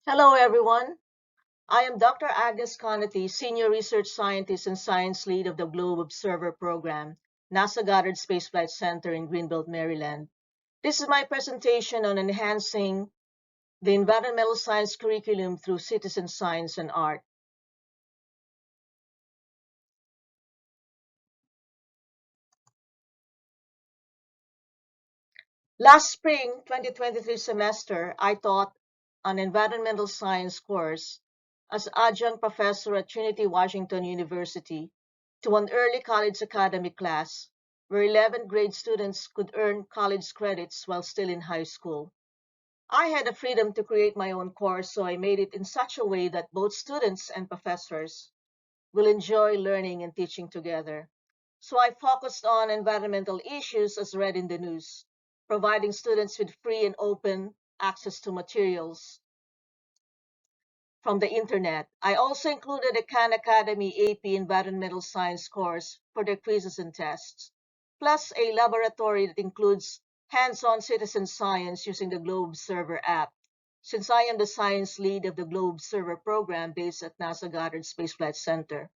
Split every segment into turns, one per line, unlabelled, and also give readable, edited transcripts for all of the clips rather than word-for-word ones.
Hello, everyone. I am Dr. Agnes Conaty, Senior Research Scientist and Science Lead of the Globe Observer Program, NASA Goddard Space Flight Center in Greenbelt, Maryland. This is my presentation on enhancing the environmental science curriculum through citizen science and art. Last spring, 2023 semester, I taught an environmental science course as adjunct professor at Trinity Washington University to an early college academic class where 11th grade students could earn college credits while still in high school. I had the freedom to create my own course, so I made it in such a way that both students and professors will enjoy learning and teaching together. So I focused on environmental issues as read in the news, providing students with free and open access to materials from the internet. I also included a Khan Academy AP Environmental Science course for their quizzes and tests, plus a laboratory that includes hands-on citizen science using the Globe Server app, since I am the science lead of the Globe Server program based at NASA Goddard Space Flight Center.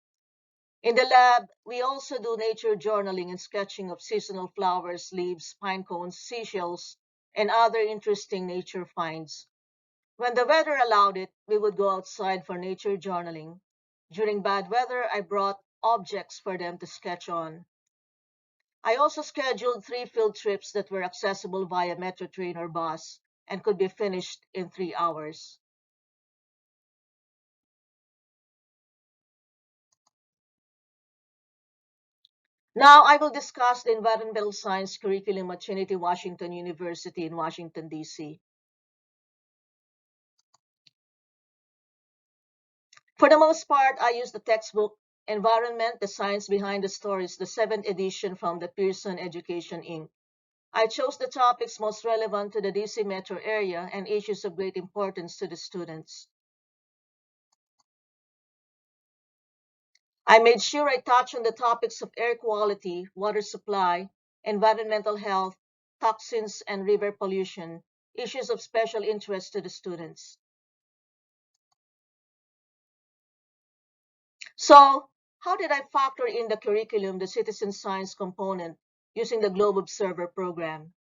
In the lab, we also do nature journaling and sketching of seasonal flowers, leaves, pine cones, seashells, and other interesting nature finds. When the weather allowed it, we would go outside for nature journaling. During bad weather, I brought objects for them to sketch on. I also scheduled 3 field trips that were accessible via metro train or bus and could be finished in 3 hours. Now I will discuss the environmental science curriculum at Trinity Washington University in Washington, D.C. For the most part, I use the textbook Environment, the Science Behind the Stories, the 7th edition from the Pearson Education, Inc. I chose the topics most relevant to the DC metro area and issues of great importance to the students. I made sure I touched on the topics of air quality, water supply, environmental health, toxins, and river pollution, issues of special interest to the students. So, how did I factor in the curriculum, the citizen science component, using the Globe Observer program?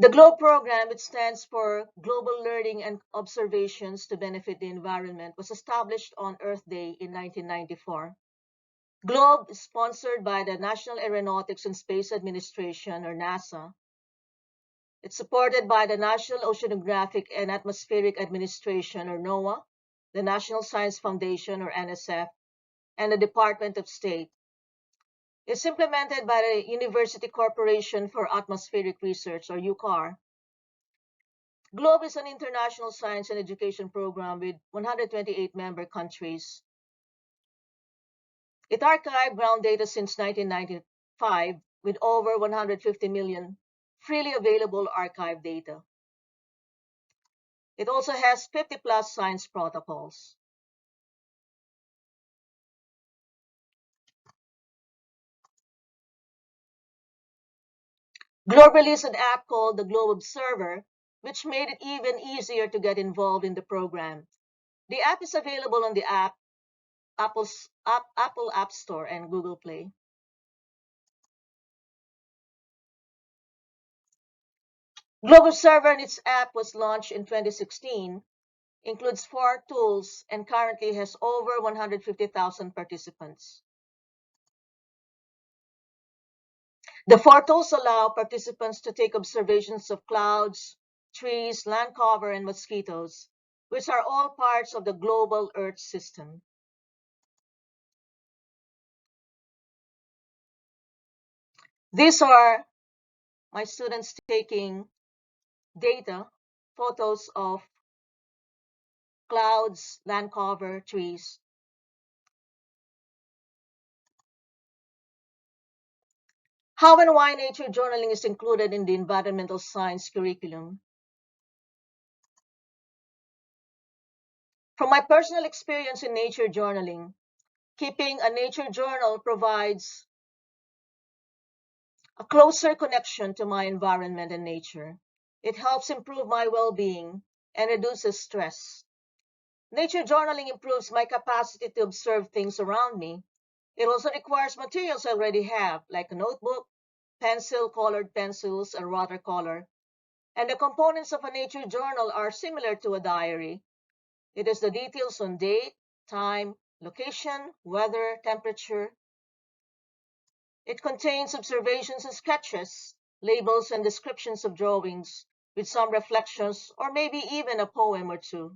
The GLOBE program, which stands for Global Learning and Observations to Benefit the Environment, was established on Earth Day in 1994. GLOBE is sponsored by the National Aeronautics and Space Administration, or NASA. It's supported by the National Oceanographic and Atmospheric Administration, or NOAA, the National Science Foundation, or NSF, and the Department of State. It's implemented by the University Corporation for Atmospheric Research, or UCAR. GLOBE is an international science and education program with 128 member countries. It archived ground data since 1995 with over 150 million freely available archive data. It also has 50 plus science protocols. GLOBE released an app called the Globe Observer, which made it even easier to get involved in the program. The app is available on the Apple App Store and Google Play. Globe Observer and its app was launched in 2016, includes 4 tools, and currently has over 150,000 participants. The 4 tools allow participants to take observations of clouds, trees, land cover, and mosquitoes, which are all parts of the global Earth system. These are my students taking data, photos of clouds, land cover, trees. How and why nature journaling is included in the environmental science curriculum. From my personal experience in nature journaling, keeping a nature journal provides a closer connection to my environment and nature. It helps improve my well-being and reduces stress. Nature journaling improves my capacity to observe things around me. It also requires materials I already have, like a notebook, colored pencils, and watercolor. And the components of a nature journal are similar to a diary. It is the details on date, time, location, weather, temperature. It contains observations and sketches, labels and descriptions of drawings, with some reflections or maybe even a poem or two.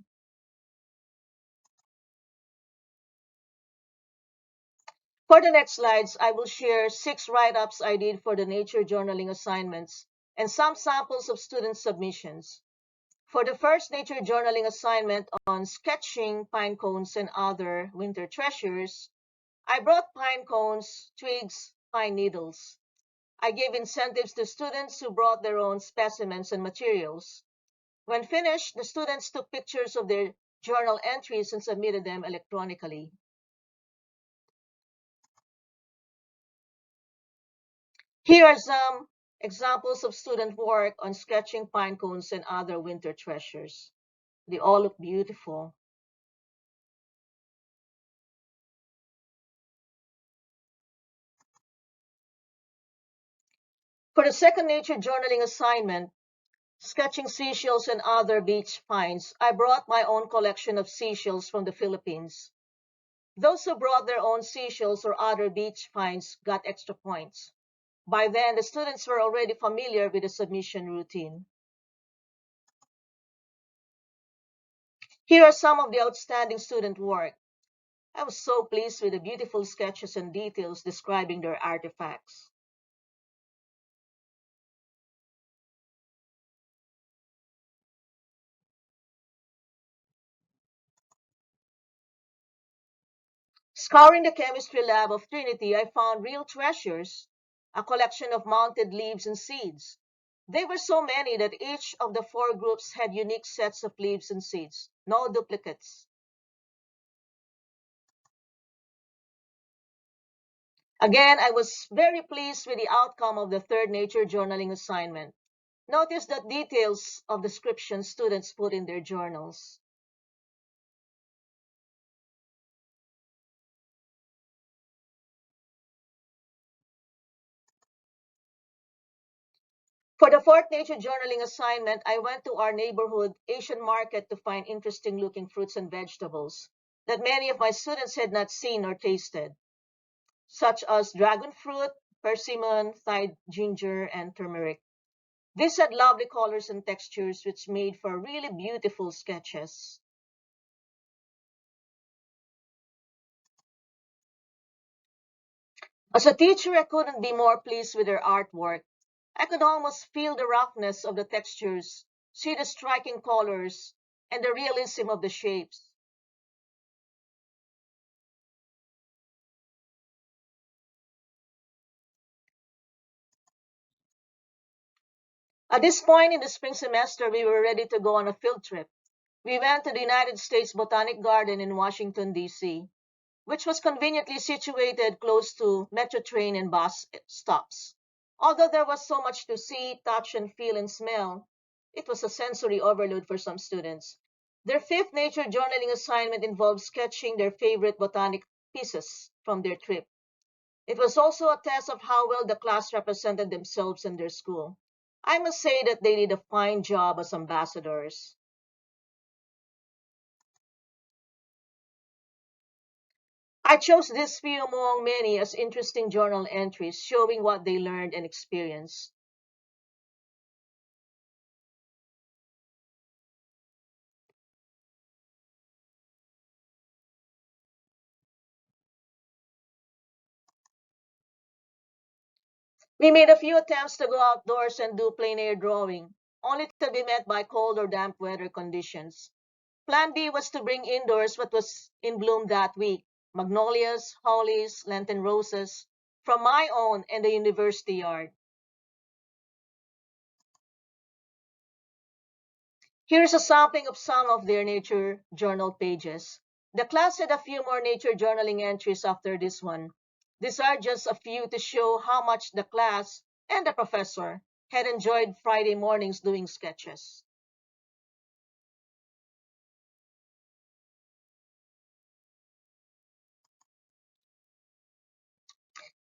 For the next slides, I will share 6 write-ups I did for the nature journaling assignments and some samples of student submissions. For the first nature journaling assignment on sketching pine cones and other winter treasures, I brought pine cones, twigs, pine needles. I gave incentives to students who brought their own specimens and materials. When finished, the students took pictures of their journal entries and submitted them electronically. Here are some examples of student work on sketching pine cones and other winter treasures. They all look beautiful. For the second nature journaling assignment, sketching seashells and other beach finds, I brought my own collection of seashells from the Philippines. Those who brought their own seashells or other beach finds got extra points. By then, the students were already familiar with the submission routine. Here are some of the outstanding student work. I was so pleased with the beautiful sketches and details describing their artifacts. Scouring the chemistry lab of Trinity, I found real treasures, a collection of mounted leaves and seeds. They were so many that each of the 4 groups had unique sets of leaves and seeds, no duplicates. Again, I was very pleased with the outcome of the third nature journaling assignment. Notice the details of descriptions students put in their journals. For the fourth nature journaling assignment, I went to our neighborhood Asian market to find interesting looking fruits and vegetables that many of my students had not seen or tasted, such as dragon fruit, persimmon, Thai ginger, and turmeric. These had lovely colors and textures which made for really beautiful sketches. As a teacher, I couldn't be more pleased with their artwork. I could almost feel the roughness of the textures, see the striking colors, and the realism of the shapes. At this point in the spring semester, we were ready to go on a field trip. We went to the United States Botanic Garden in Washington, D.C., which was conveniently situated close to metro train and bus stops. Although there was so much to see, touch, and feel and smell, it was a sensory overload for some students. Their fifth nature journaling assignment involved sketching their favorite botanic pieces from their trip. It was also a test of how well the class represented themselves and their school. I must say that they did a fine job as ambassadors. I chose this few among many as interesting journal entries showing what they learned and experienced. We made a few attempts to go outdoors and do plein air drawing, only to be met by cold or damp weather conditions. Plan B was to bring indoors what was in bloom that week: magnolias, hollies, Lenten roses, from my own and the university yard. Here's a sampling of some of their nature journal pages. The class had a few more nature journaling entries after this one. These are just a few to show how much the class and the professor had enjoyed Friday mornings doing sketches.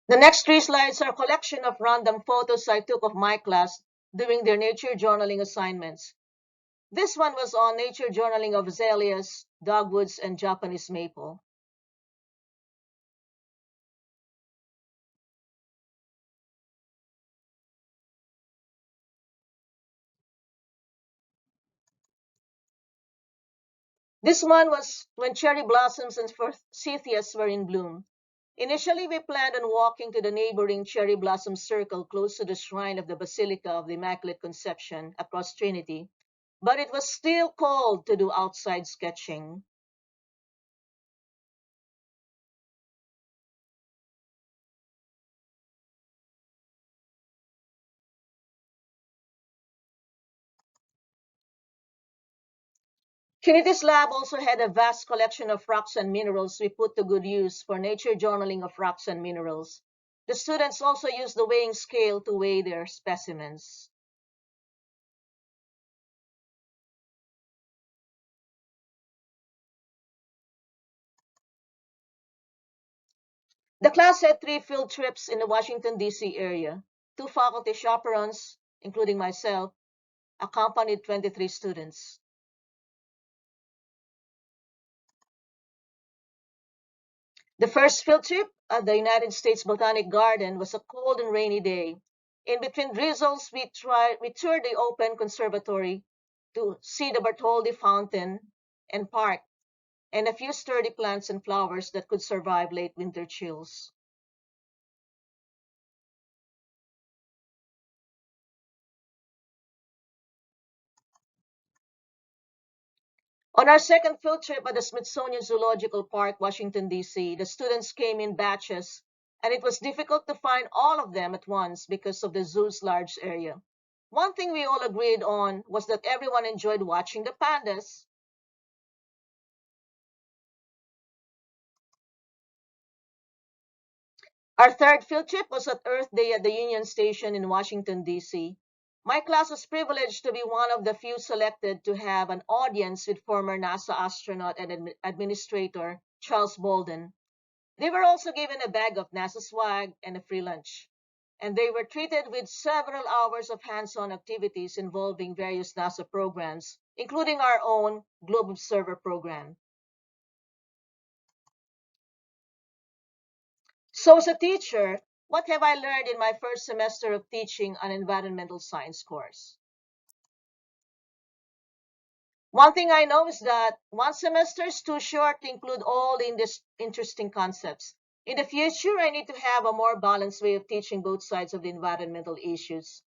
The next three slides are a collection of random photos I took of my class doing their nature journaling assignments. This one was on nature journaling of azaleas, dogwoods, and Japanese maple. This one was when cherry blossoms and forsythias were in bloom. Initially, we planned on walking to the neighboring cherry blossom circle close to the shrine of the Basilica of the Immaculate Conception across Trinity, but it was still cold to do outside sketching. Trinity's lab also had a vast collection of rocks and minerals we put to good use for nature journaling of rocks and minerals. The students also used the weighing scale to weigh their specimens. The class had three field trips in the Washington, D.C. area. Two faculty chaperones, including myself, accompanied 23 students. The first field trip at the United States Botanic Garden was a cold and rainy day. In between drizzles, we toured the open conservatory to see the Bartholdi Fountain and Park and a few sturdy plants and flowers that could survive late winter chills. On our second field trip at the Smithsonian Zoological Park, Washington, D.C., the students came in batches, and it was difficult to find all of them at once because of the zoo's large area. One thing we all agreed on was that everyone enjoyed watching the pandas. Our third field trip was at Earth Day at the Union Station in Washington, D.C. My class was privileged to be one of the few selected to have an audience with former NASA astronaut and administrator Charles Bolden. They were also given a bag of NASA swag and a free lunch. And they were treated with several hours of hands-on activities involving various NASA programs, including our own Globe Observer program. So as a teacher, what have I learned in my first semester of teaching an environmental science course? One thing I know is that one semester is too short to include all the interesting concepts. In the future, I need to have a more balanced way of teaching both sides of the environmental issues.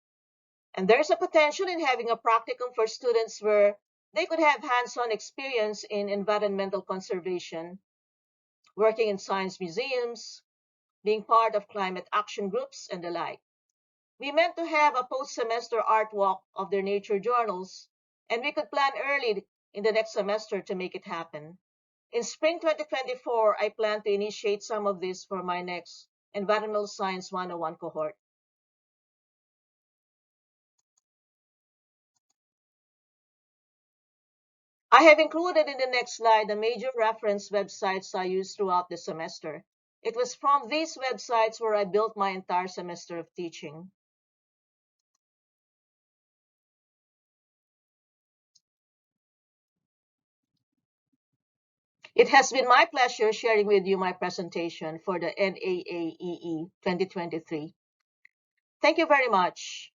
And there's a potential in having a practicum for students where they could have hands-on experience in environmental conservation, working in science museums, being part of climate action groups, and the like. We meant to have a post-semester art walk of their nature journals, and we could plan early in the next semester to make it happen. In spring 2024, I plan to initiate some of this for my next Environmental Science 101 cohort. I have included in the next slide the major reference websites I used throughout the semester. It was from these websites where I built my entire semester of teaching. It has been my pleasure sharing with you my presentation for the NAAEE 2023. Thank you very much.